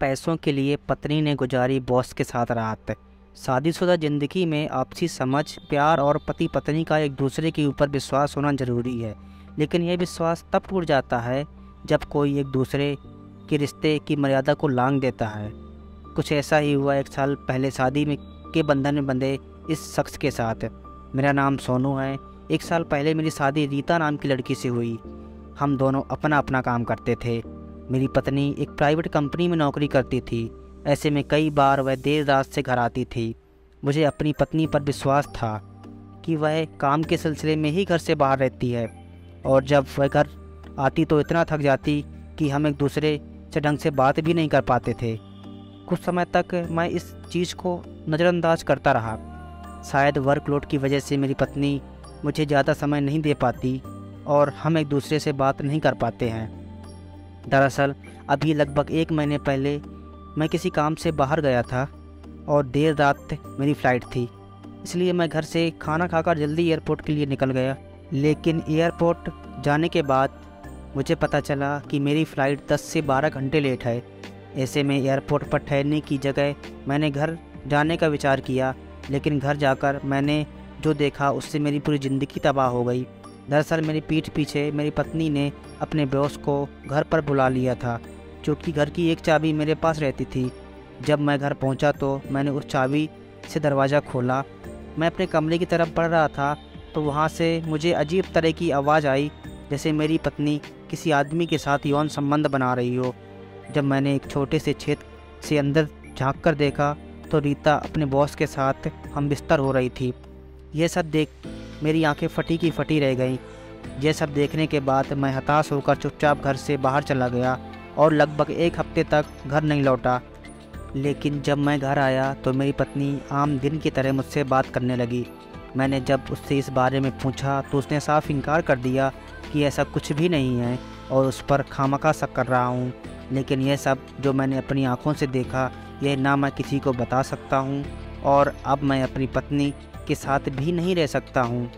पैसों के लिए पत्नी ने गुजारी बॉस के साथ रात। शादीशुदा ज़िंदगी में आपसी समझ, प्यार और पति पत्नी का एक दूसरे के ऊपर विश्वास होना ज़रूरी है, लेकिन यह विश्वास तब टूट जाता है जब कोई एक दूसरे के रिश्ते की मर्यादा को लांघ देता है। कुछ ऐसा ही हुआ 1 साल पहले शादी में के बंधन में बंधे इस शख्स के साथ। मेरा नाम सोनू है। 1 साल पहले मेरी शादी रीता नाम की लड़की से हुई। हम दोनों अपना अपना काम करते थे। मेरी पत्नी एक प्राइवेट कंपनी में नौकरी करती थी। ऐसे में कई बार वह देर रात से घर आती थी। मुझे अपनी पत्नी पर विश्वास था कि वह काम के सिलसिले में ही घर से बाहर रहती है, और जब वह घर आती तो इतना थक जाती कि हम एक दूसरे से ढंग से बात भी नहीं कर पाते थे। कुछ समय तक मैं इस चीज़ को नज़रअंदाज करता रहा। शायद वर्कलोड की वजह से मेरी पत्नी मुझे ज़्यादा समय नहीं दे पाती और हम एक दूसरे से बात नहीं कर पाते हैं। दरअसल अभी लगभग 1 महीने पहले मैं किसी काम से बाहर गया था और देर रात मेरी फ़्लाइट थी, इसलिए मैं घर से खाना खाकर जल्दी एयरपोर्ट के लिए निकल गया। लेकिन एयरपोर्ट जाने के बाद मुझे पता चला कि मेरी फ़्लाइट 10 से 12 घंटे लेट है। ऐसे में एयरपोर्ट पर ठहरने की जगह मैंने घर जाने का विचार किया, लेकिन घर जाकर मैंने जो देखा उससे मेरी पूरी ज़िंदगी तबाह हो गई। दरअसल मेरी पीठ पीछे मेरी पत्नी ने अपने बॉस को घर पर बुला लिया था, क्योंकि घर की एक चाबी मेरे पास रहती थी। जब मैं घर पहुंचा तो मैंने उस चाबी से दरवाज़ा खोला। मैं अपने कमरे की तरफ बढ़ रहा था तो वहां से मुझे अजीब तरह की आवाज़ आई, जैसे मेरी पत्नी किसी आदमी के साथ यौन संबंध बना रही हो। जब मैंने एक छोटे से छेद से अंदर झाँक कर देखा तो रीता अपने बॉस के साथ हम बिस्तर हो रही थी। यह सब देख मेरी आंखें फटी की फटी रह गईं। यह सब देखने के बाद मैं हताश होकर चुपचाप घर से बाहर चला गया और लगभग 1 हफ्ते तक घर नहीं लौटा। लेकिन जब मैं घर आया तो मेरी पत्नी आम दिन की तरह मुझसे बात करने लगी। मैंने जब उससे इस बारे में पूछा तो उसने साफ इनकार कर दिया कि ऐसा कुछ भी नहीं है और उस पर खामखा शक कर रहा हूँ। लेकिन यह सब जो मैंने अपनी आँखों से देखा, यह ना मैं किसी को बता सकता हूँ और अब मैं अपनी पत्नी के साथ भी नहीं रह सकता हूँ।